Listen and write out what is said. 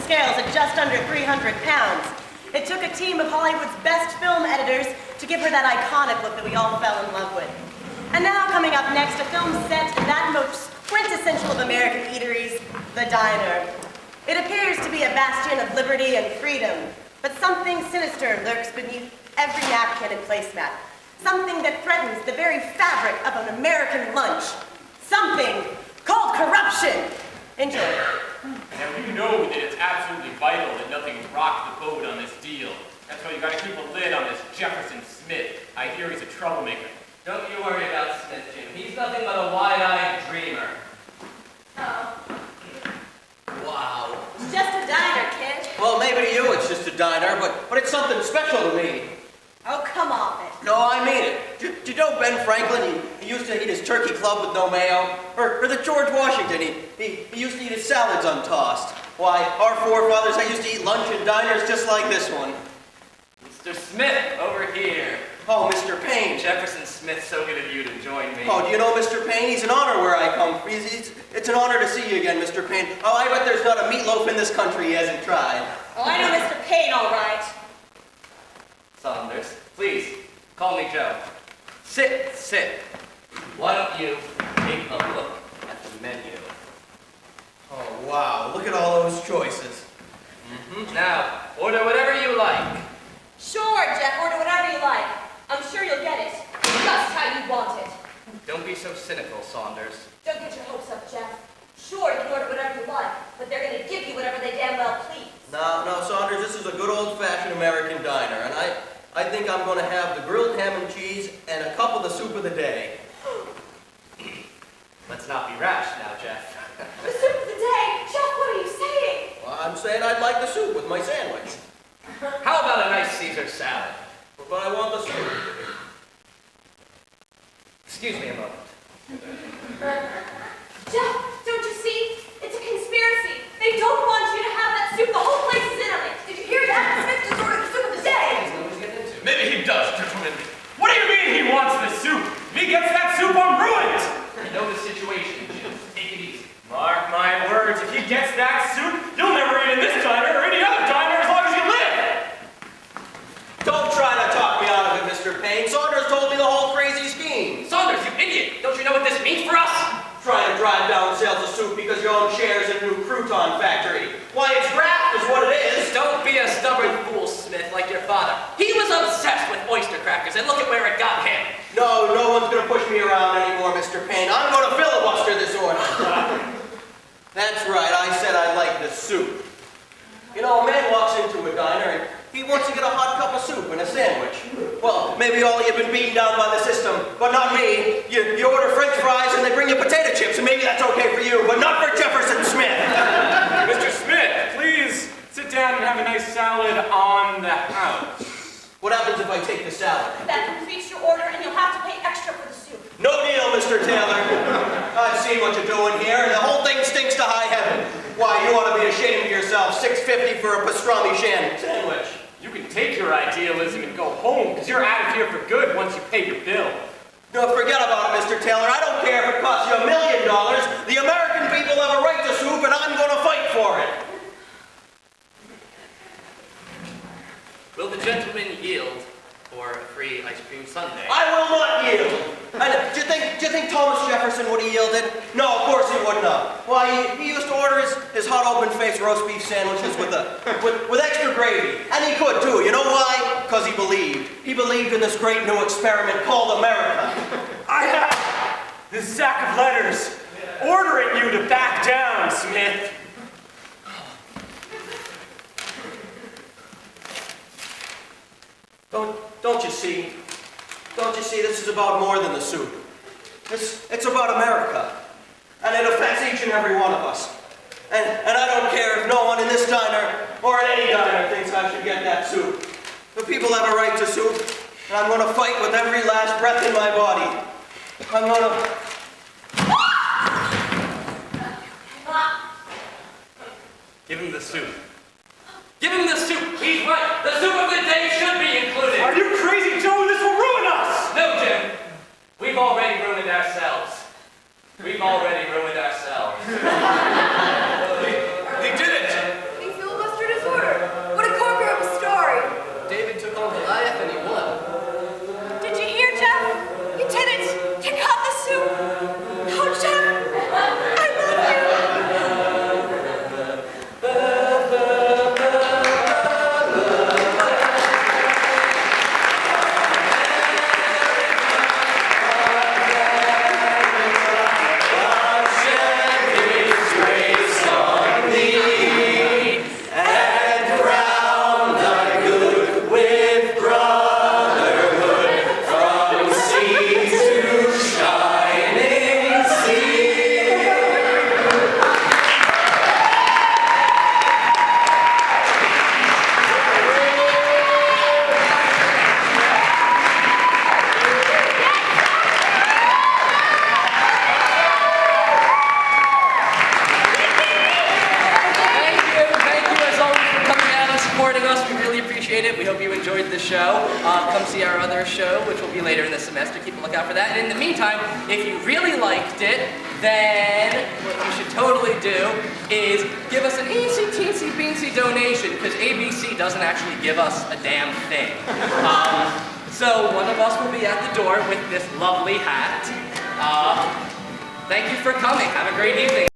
scales at just under 300 pounds. It took a team of Hollywood's best film editors to give her that iconic look that we all fell in love with. And now coming up next, a film set in that most quintessential of American eateries, the diner. It appears to be a bastion of liberty and freedom, but something sinister lurks beneath every napkin and placemat. Something that threatens the very fabric of an American lunch. Something called corruption. Enjoy. Now, you know that it's absolutely vital that nothing rock the boat on this deal. That's why you gotta keep a lid on this Jefferson Smith. I hear he's a troublemaker. Don't you worry about Smith, Jim. He's nothing but a wide-eyed dreamer. Oh. Wow. It's just a diner, kid. Well, maybe to you it's just a diner, but it's something special to me. Oh, come off it. No, I mean it. Did you know Ben Franklin, he used to eat his turkey club with no mayo? Or the George Washington, he used to eat his salads untossed. Why, our forefathers, they used to eat lunch in diners just like this one. Mr. Smith, over here. Oh, Mr. Payne. Jefferson Smith, so good of you to join me. Oh, do you know Mr. Payne? He's an honor where I come from. It's an honor to see you again, Mr. Payne. Oh, I bet there's not a meatloaf in this country he hasn't tried. Oh, I know Mr. Payne, all right. Saunders, please, call me Joe. Sit, sit. Why don't you take a look at the menu? Oh, wow. Look at all those choices. Now, order whatever you like. Sure, Jeff, order whatever you like. I'm sure you'll get it. Just how you want it. Don't be so cynical, Saunders. Don't get your hopes up, Jeff. Sure, you can order whatever you like, but they're going to give you whatever they damn well please. No, Saunders, this is a good old-fashioned American diner, and I think I'm going to have the grilled ham and cheese and a cup of the soup of the day. Let's not be rash now, Jeff. The soup of the day? Jeff, what are you saying? Well, I'm saying I'd like the soup with my sandwich. How about a nice Caesar salad? But I want the soup. Excuse me a moment. Jeff, don't you see? It's a conspiracy. They don't want you to have that soup. The whole place is in on it. Did you hear that? Smith just ordered the soup of the day. Maybe he does, gentlemen. What do you mean he wants the soup? If he gets that soup, I'm ruined! I know the situation, Jim. Take it easy. Mark my words, if he gets that soup, you'll never eat in this diner or any other diner as long as you live! Don't try to talk me out of it, Mr. Payne. Saunders told me the whole crazy scheme. Saunders, you idiot! Don't you know what this means for us? Trying to drive down sales of soup because you own shares in a new crouton factory. Why, it's graft is what it is. Don't be a stubborn fool, Smith, like your father. He was obsessed with oyster crackers, and look at where it got him. No one's going to push me around anymore, Mr. Payne. I'm going to filibuster this order. That's right, I said I like the soup. You know, a man walks into a diner and he wants to get a hot cup of soup and a sandwich. Well, maybe all of you have been beaten down by the system, but not me. You order French fries and they bring you potato chips, and maybe that's okay for you, but not for Jefferson Smith. Mr. Smith, please sit down and have a nice salad on the house. What happens if I take the salad? That completes your order, and you'll have to pay extra for the soup. No deal, Mr. Taylor. I've seen what you're doing here, and the whole thing stinks to high heaven. Why, you ought to be ashamed of yourself. $6.50 for a pastrami sandwich. You can take your idealism and go home, because you're out of here for good once you pay your bill. No, forget about it, Mr. Taylor. I don't care if it costs you $1 million. The American people have a right to soup, and I'm going to fight for it. Will the gentleman yield for a free ice cream sundae? I will not yield. And do you think Thomas Jefferson would have yielded? No, of course he wouldn't have. Why, he used to order his hot open-faced roast beef sandwiches with extra gravy. And he could too. You know why? Because he believed. He believed in this great new experiment called America. I have this sack of letters ordering you to back down, Smith. Don't you see? Don't you see, this is about more than the soup. It's about America. And it affects each and every one of us. And I don't care if no one in this diner or in any diner thinks I should get that soup. The people have a right to soup, and I'm going to fight with every last breath in my body. I'm going to... Give him the soup. Give him the soup! He's right! The soup of the day should be included! Are you crazy, Joe? This will ruin us! No, Jim. We've already ruined ourselves. We've already ruined ourselves. He did it! He filled appreciate it. We hope you enjoyed the show. Come see our other show, which will be later in the semester. Keep a lookout for that. And in the meantime, if you really liked it, then what you should totally do is give us an eensy teensy beansy donation, because ABC doesn't actually give us a damn thing. So one of us will be at the door with this lovely hat. Thank you for coming. Have a great evening.